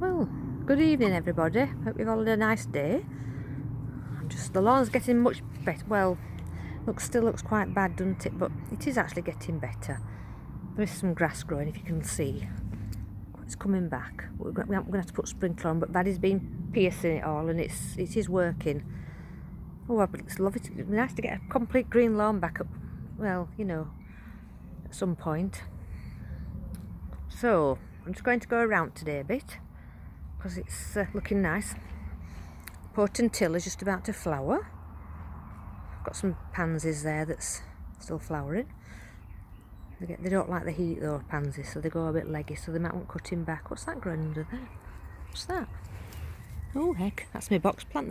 Well, good evening everybody. Hope you've all had a nice day. The lawn's getting much better. Well, still looks quite bad, doesn't it? But it is actually getting better. There is some grass growing, if you can see. It's coming back. We're going to have to put sprinkler on, but Daddy's been piercing it all, and it is working. Oh, but it's lovely. It'd be nice to get a complete green lawn back up. Well, you know, at some point. So I'm just going to go around today a bit because it's looking nice. Potentilla's just about to flower. I've got some pansies there that's still flowering. They don't like the heat though, pansies, so they go a bit leggy, so they might want cutting back. What's that growing under there? What's that? Oh heck, that's my box plant.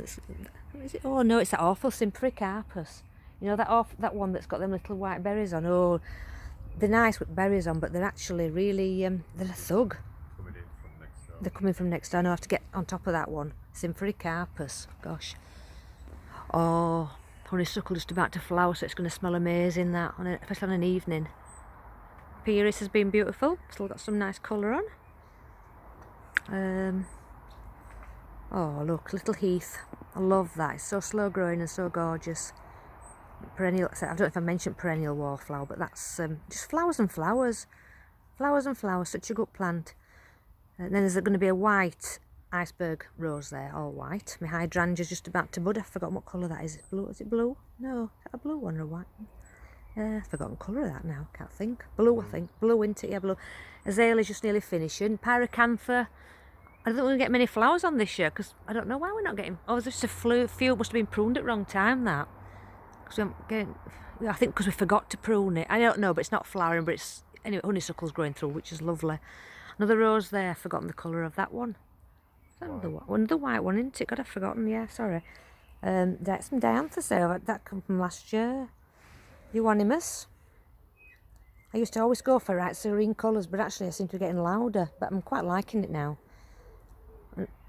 What is it? Oh no, it's that awful Symphorycarpus. You know that one that's got them little white berries on. Oh, they're nice with berries on, but they're actually really they're a thug. They're coming from next door. I have to get on top of that one. Symphorycarpus. Gosh. Oh, honeysuckle just about to flower, so it's going to smell amazing. That, especially on an evening. Pieris has been beautiful. Still got some nice colour on. Oh look, little heath. I love that. It's so slow growing and so gorgeous. Perennial. I don't know if I mentioned perennial wallflower, but that's just flowers and flowers. Flowers and flowers. Such a good plant. And then there's going to be a white iceberg rose there, all white. My hydrangea's just about to bud. I've forgotten what colour that is. Blue? Is it blue? No, is that a blue one or a white one? I've forgotten colour of that now. Can't think. Blue, I think. Blue, isn't it? Yeah, blue. Azalea's just nearly finishing. Pyracantha. I don't think we're going to get many flowers on this year because I don't know why we're not getting. Oh, there's just a few. Must have been pruned at the wrong time. That. Because I think because we forgot to prune it. I don't know, but it's not flowering. But it's anyway. Honeysuckle's growing through, which is lovely. Another rose there. I've forgotten the colour of that one. Is that another one? Another white one, isn't it? God, I've forgotten. Yeah, sorry. Some dianthus there. That come from last year. Euonymus. I used to always go for right serene colours, but actually I seem to be getting louder. But I'm quite liking it now.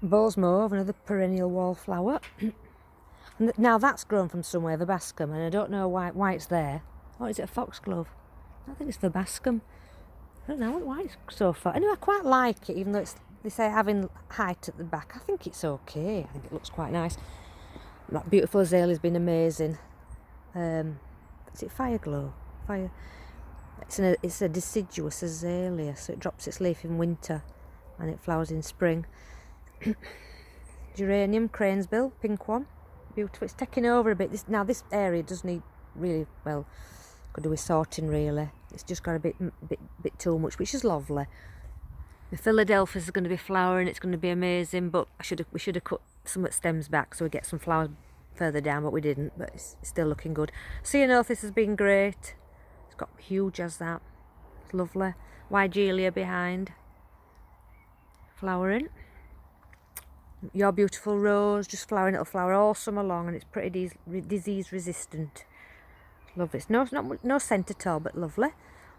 Bowes mauve, another perennial wallflower. And now that's grown from somewhere, verbascum, and I don't know why it's there. Or is it a foxglove? I think it's verbascum. I don't know why it's so far. Anyway, I quite like it, even though they say having height at the back. I think it's okay. I think it looks quite nice. That beautiful azalea's been amazing. Is it Fireglow? It's a deciduous azalea, so it drops its leaf in winter and it flowers in spring. Geranium, cranesbill, pink one. Beautiful. It's taking over a bit. This area does need really, well, could do with sorting really. It's just got a bit too much, which is lovely. The Philadelphia's going to be flowering. It's going to be amazing, but we should have cut some of the stems back so we get some flowers further down, but we didn't. But it's still looking good. Ceanothus has been great. It's got huge as that. It's lovely. Weigelia behind, flowering. Your beautiful rose, just flowering. It'll flower all summer long, and it's pretty disease resistant. Lovely. It's no scent at all, but lovely.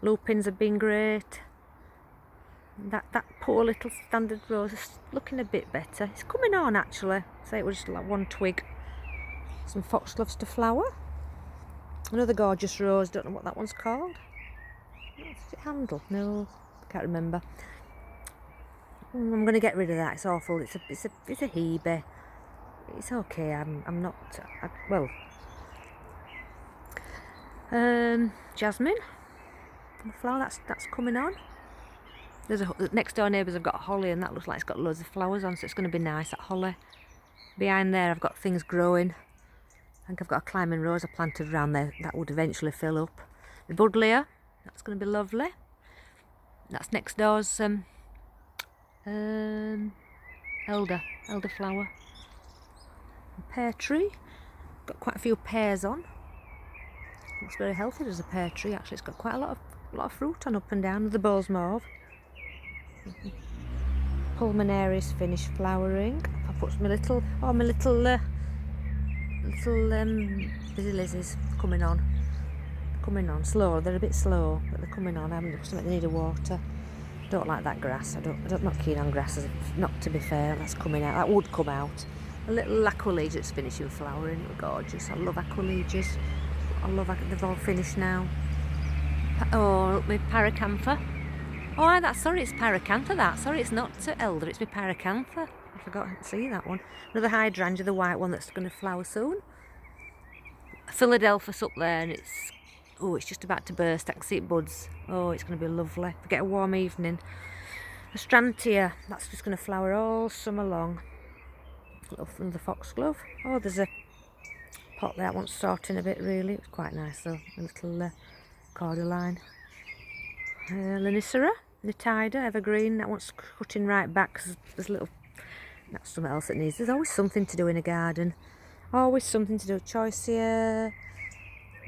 Lupins have been great. That poor little standard rose is looking a bit better. It's coming on actually. Say it was just like one twig. Some foxgloves to flower. Another gorgeous rose. Don't know what that one's called. Is it handle? No, can't remember. I'm going to get rid of that. It's awful. It's a hebe. It's okay. I'm not. Jasmine. The flower that's coming on. There's next door neighbours have got holly, and that looks like it's got loads of flowers on, so it's going to be nice. That holly. Behind there, I've got things growing. I think I've got a climbing rose I planted around there that would eventually fill up. The buddleia, that's going to be lovely. That's next door's elderflower. A pear tree. Got quite a few pears on. Looks very healthy as a pear tree. Actually, it's got quite a lot of fruit on up and down. The Bowes mauve. Pulmonaris finished flowering. I put my little busy lizzies coming on. Slow. They're a bit slow, but they're coming on. I haven't looked at they need a water. Don't like that grass. I'm not keen on grasses. Not to be fair. That's coming out. That would come out. A little aqualegia that's finishing flowering. It was gorgeous. I love aqualegias. They've all finished now. Oh, look, my paracantha. Oh, that's, sorry, it's pyracantha that. Sorry, it's not elder, it's my pyracantha. I forgot to see that one. Another hydrangea, the white one that's going to flower soon. Philadelphus up there, and it's just about to burst. I can see it buds. Oh, it's going to be lovely. If we get a warm evening. A Astrantia, that's just going to flower all summer long. Another foxglove. Oh, there's a pot there that wants sorting a bit, really. It's quite nice though. A little cordyline. Lanicera, Nitida, evergreen. That one's cutting right back because there's a little. That's something else that needs. There's always something to do in a garden. Always something to do. Choicea,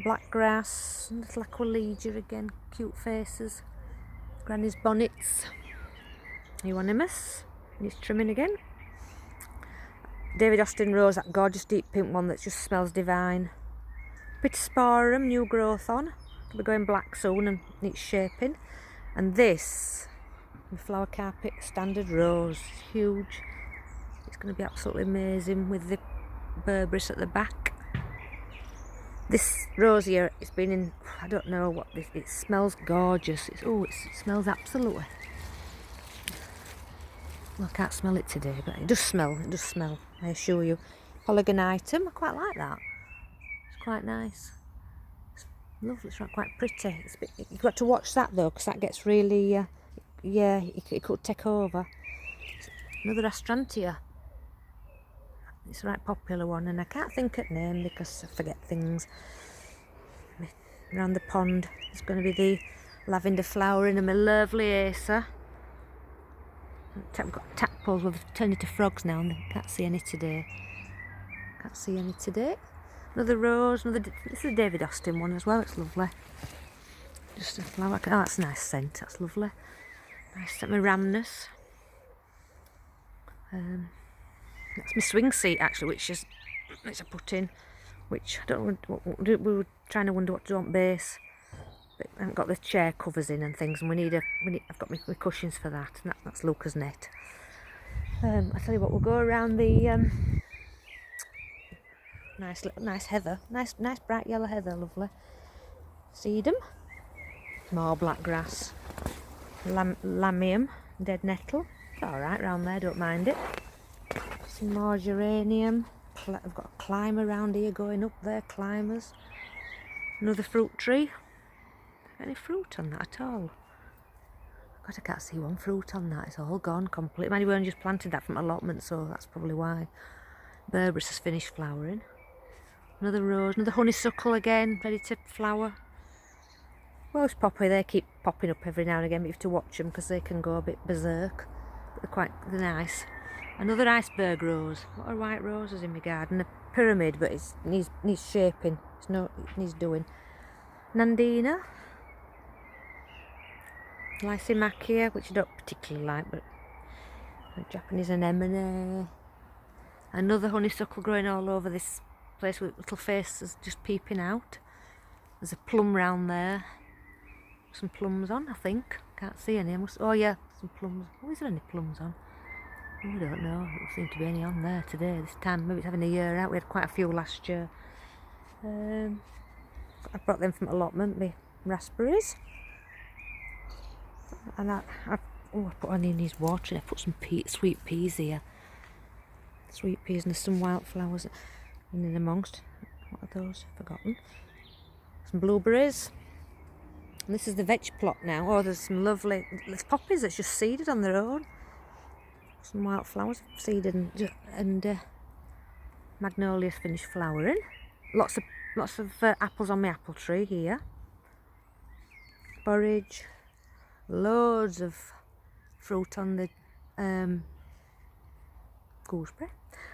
blackgrass, little Aquilegia again. Cute faces. Granny's bonnets. Euonymus. Needs trimming again. David Austin Rose, that gorgeous deep pink one that just smells divine. Pittosporum, new growth on. It'll be going black soon and needs shaping. And this, the flower carpet standard rose, huge. It's going to be absolutely amazing with the berberis at the back. This rose here, it's been in, I don't know what this, it smells gorgeous. It smells absolutely. Well, I can't smell it today, but it does smell, I assure you. Polygonitum, I quite like that. It's quite nice. It's lovely, it's quite pretty. You've got to watch that though, because that gets really, it could take over. Another Astrantia. It's a right popular one, and I can't think of name because I forget things. Around the pond, there's going to be the lavender flowering and my lovely Acer. I've got tadpoles, well, they've turned into frogs now and I can't see any today. Another rose, this is a David Austin one as well, it's lovely. Just a flower, oh that's a nice scent, that's lovely. Nice, my Rhamnus. That's my swing seat actually, which I put in, which I don't know, we were trying to wonder what to do on base. But I haven't got the chair covers in and things, and I've got my cushions for that, and that's Luca's net. I tell you what, we'll go around the nice heather, nice bright yellow heather, lovely. Sedum, more black grass, lamium, dead nettle. It's all right round there, don't mind it. Some more geranium. I've got a climber around here going up there, climbers. Another fruit tree. Any fruit on that at all? God, I can't see one fruit on that. It's all gone completely. Maybe we only just planted that from allotment, so that's probably why. Berberis has finished flowering. Another rose, another honeysuckle again, ready to flower. Welsh poppy, they keep popping up every now and again, but you have to watch them because they can go a bit berserk. But they're nice. Another iceberg rose. What are white roses in my garden? A pyramid, but it needs shaping. It needs doing. Nandina. Lysimachia, which I don't particularly like, but a Japanese anemone. Another honeysuckle growing all over this place with little faces just peeping out. There's a plum round there. Some plums on, I think. Can't see any. Oh yeah, some plums. Oh, is there any plums on? Oh, I don't know. There doesn't seem to be any on there today, this time. Maybe it's having a year out. We had quite a few last year. I brought them from allotment, my raspberries. And I put on these watering. I put some sweet peas here. Sweet peas and there's some wildflowers in amongst. What are those? Forgotten. Some blueberries. And this is the veg plot now. Oh, there's some lovely. There's poppies that's just seeded on their own. Some wildflowers seeded and magnolias finished flowering. Lots of apples on my apple tree here. Borage. Loads of fruit on the gooseberry.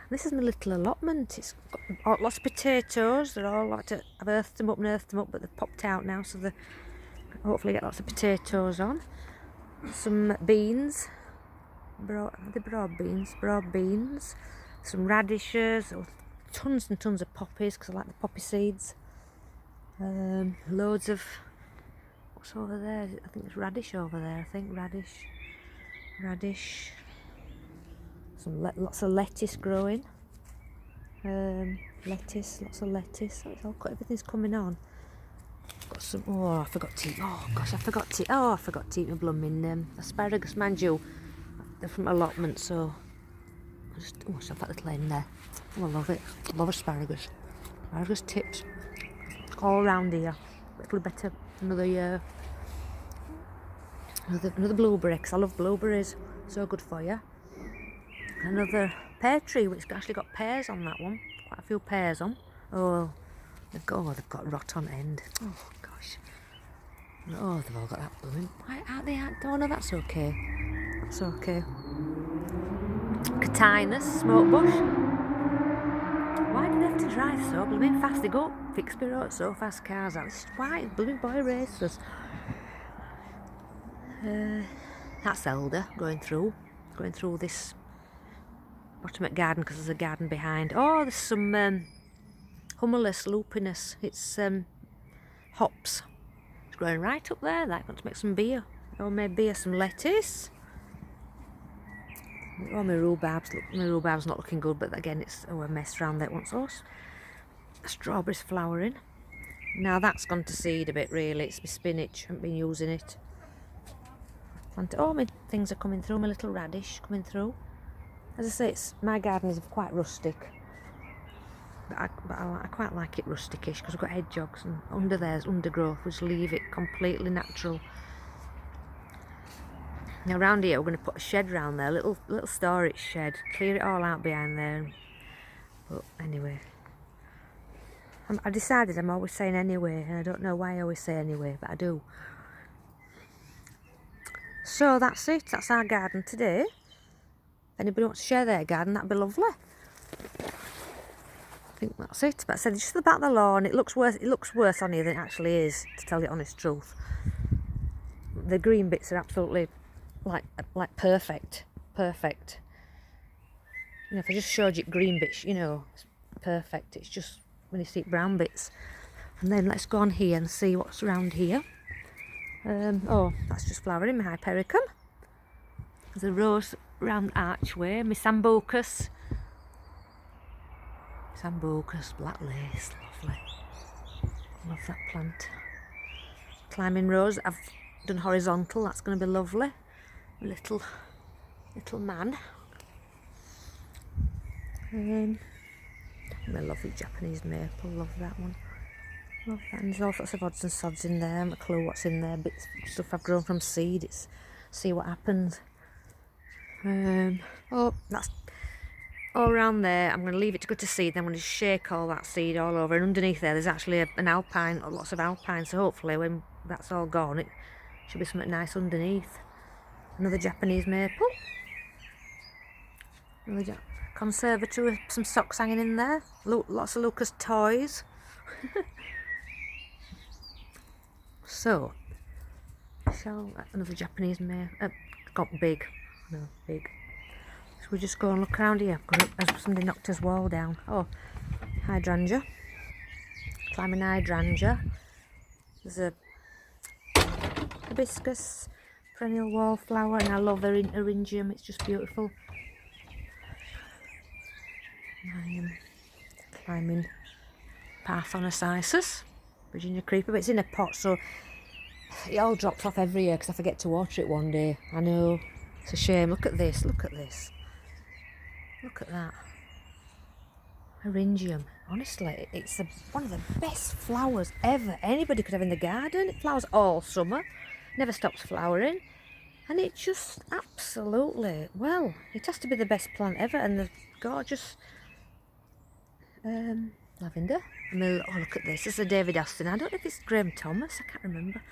This is my little allotment. It's got lots of potatoes. They're all I've earthed them up, but they've popped out now, so they hopefully get lots of potatoes on. Some beans, broad beans. Some radishes. Tons and tons of poppies because I like the poppy seeds. Loads of. What's over there? I think there's radish over there. Radish. Lots of lettuce growing. Lots of lettuce. So everything's coming on. Got some, oh, I forgot to eat, oh gosh, I forgot to eat my blooming asparagus, mind you, they're from allotment, so I just, oh, shove that little end there. Oh, I love it, I love asparagus tips, all around here. It'll be better another year. Another blueberry, because I love blueberries, so good for you. Another pear tree, which actually got pears on that one, quite a few pears on. Oh, they've got rot on end. Oh gosh. Oh, they've all got that blooming. Why aren't they? Oh no, that's okay. That's okay. Catinus, smoke bush. Why do they have to drive so blooming fast? They go up Fixby Road so fast, cars out. Why? Blooming boy racers. That's elder going through this bottom garden, because there's a garden behind. Oh, there's some humulus lupinus. It's hops. It's growing right up there. Like, want to make some beer, or maybe some lettuce. Oh, my rhubarb's not looking good, but again, it's a mess around there once. Oh, strawberries flowering. Now that's gone to seed a bit, really. It's my spinach. I haven't been using it. Oh, my things are coming through. My little radish coming through. As I say, my garden is quite rustic, but I quite like it rustikish, because we've got hedgehogs, and under there's undergrowth, which leave it completely natural. Now around here we're going to put a shed round there, a little storage shed, clear it all out behind there. But anyway, I decided I'm always saying anyway, and I don't know why I always say anyway, but I do. So that's it, that's our garden today. If anybody wants to share their garden, that'd be lovely. I think that's it. But I said, just the back of the lawn, it looks worse on here than it actually is, to tell you the honest truth. The green bits are absolutely like perfect. You know, if I just showed you green bits, you know, it's perfect. It's just when you see brown bits. And then let's go on here and see what's around here. Oh, that's just flowering, my hypericum. There's a rose round archway, my sambucus. Black lace, lovely. Love that plant. Climbing rose, I've done horizontal, that's going to be lovely. Little man. My lovely Japanese maple, love that one. Love that. And there's all sorts of odds and sods in there. I haven't a clue what's in there. Bits of stuff I've grown from seed. It's see what happens. Oh, that's all around there. I'm going to leave it to go to seed. Then I'm going to shake all that seed all over. And underneath there's actually an alpine, or lots of alpine. So hopefully when that's all gone, it should be something nice underneath. Another Japanese maple. Another conservatory with some socks hanging in there. Lots of Lucas toys. So, another Japanese maple. Got big. No, big. So we just go and look around here. As somebody knocked his wall down. Oh, hydrangea. Climbing hydrangea. There's a hibiscus, perennial wallflower, and I love eryngium. It's just beautiful. I am climbing Parthenocysus, Virginia creeper, but it's in a pot, so it all drops off every year because I forget to water it one day. I know, it's a shame. Look at this, look at this. Look at that. Eryngium. Honestly, it's one of the best flowers ever anybody could have in the garden. It flowers all summer, never stops flowering, and it just absolutely, well, it has to be the best plant ever. And the gorgeous lavender. And oh, look at this. This is a David Aston. I don't know if it's Graham Thomas. I can't remember.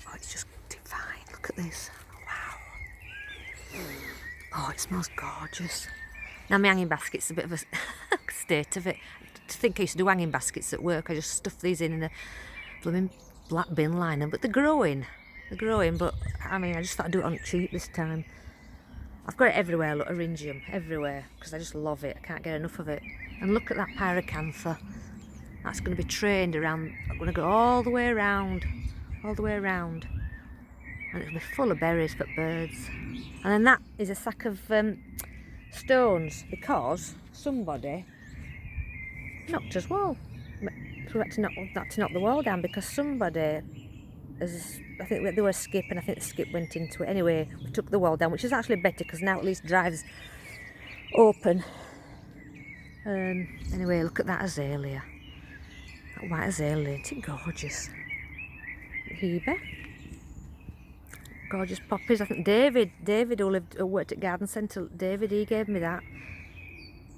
Oh, it's just divine. Look at this. Wow. Oh, it smells gorgeous. Now my hanging basket's a bit of a state of it. To think I used to do hanging baskets at work, I just stuff these in a blooming black bin liner. But they're growing. But I mean, I just thought I'd do it on cheap this time. I've got it everywhere, look, eryngium, everywhere, because I just love it. I can't get enough of it. And look at that pyracantha. That's going to be trained around. I'm going to go all the way around. And it'll be full of berries for birds. And then that is a sack of stones, because somebody knocked his wall. So we had to knock the wall down because somebody has, I think there was a skip and I think the skip went into it. Anyway, we took the wall down, which is actually better because now at least drive's open. Anyway, look at that azalea. That white azalea, isn't it gorgeous? Hebe. Gorgeous poppies. I think David who worked at Garden Centre, David, he gave me that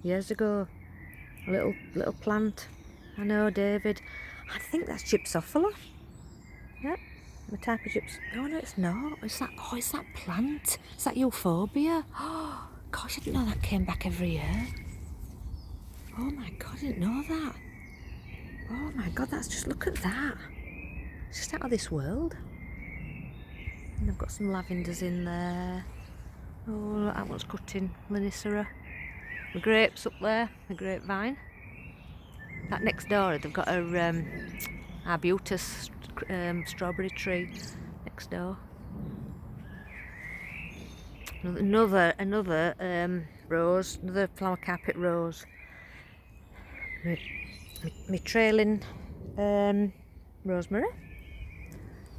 years ago. A little plant. I know, David. I think that's gypsophila. Yep, the type of gyps. Oh no, it's not. It's that plant. It's that euphorbia. Oh gosh, I didn't know that came back every year. Oh my god, I didn't know that. Oh my god, that's just, look at that. It's just out of this world. And I've got some lavenders in there. Oh, look, that one's cutting. Linicera. The grapes up there, the grapevine. That next door, they've got a arbutus strawberry tree next door. Another rose, another flower carpet rose. My trailing rosemary.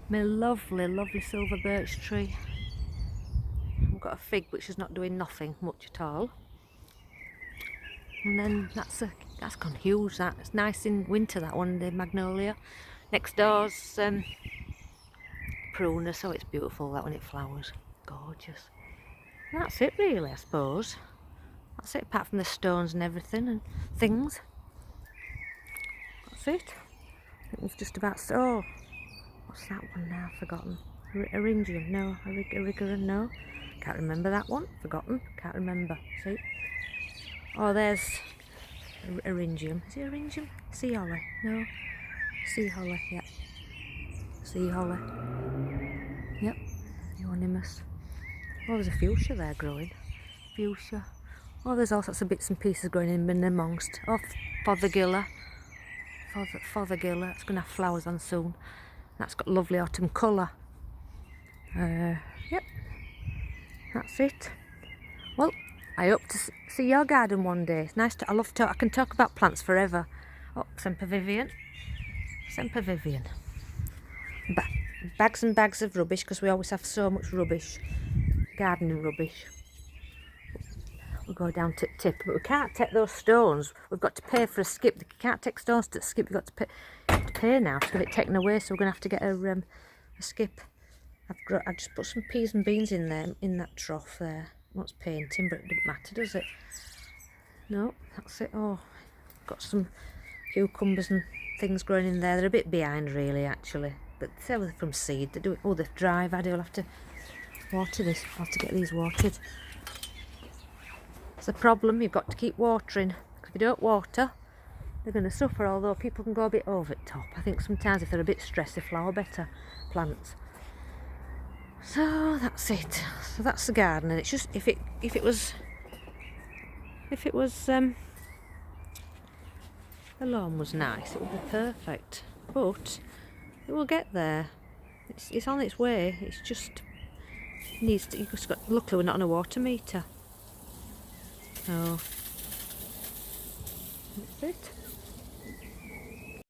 My lovely silver birch tree. I've got a fig which is not doing nothing much at all. And then that's gone huge. It's nice in winter, that one, the magnolia. Next door's prunus, so it's beautiful that when it flowers. Gorgeous. And that's it really, I suppose. That's it, apart from the stones and everything and things. That's it. I think we've just about... Oh, what's that one now? I've forgotten. Eryngium, no. Erigeron, no. Can't remember that one. Forgotten. Can't remember. See? Oh, there's Eryngium. Is it Eryngium? Sea holly? No. Sea holly, yeah. Sea holly. Yep. Euonymus. Oh, there's a fuchsia there growing. Fuchsia. Oh, there's all sorts of bits and pieces growing in amongst. Oh, fothergilla. Fothergilla. It's going to have flowers on soon. That's got lovely autumn colour. Yep. That's it. Well, I hope to see your garden one day. It's nice I can talk about plants forever. Oh, Sempervivian. Sempervivian. Bags and bags of rubbish because we always have so much rubbish. Gardening rubbish. We'll go down to tip, but we can't take those stones. We've got to pay for a skip. You can't take stones to skip. You've got to pay now to get it taken away. So we're going to have to get a skip. I've just put some peas and beans in there, in that trough there. What's painting, but it doesn't matter, does it? No, that's it. Oh, got some cucumbers and things growing in there. They're a bit behind, really, actually. But they're from seed. They do it. Oh, they're dry. I'll have to water this. I'll have to get these watered. It's a problem. You've got to keep watering. If you don't water, they're going to suffer. Although people can go a bit over the top. I think sometimes if they're a bit stressed, they flower better. Plants. So that's it. So that's the garden, and it's just if it was the lawn was nice, it would be perfect. But it will get there. It's on its way. It's just needs to. Luckily, we're not on a water meter. So that's it.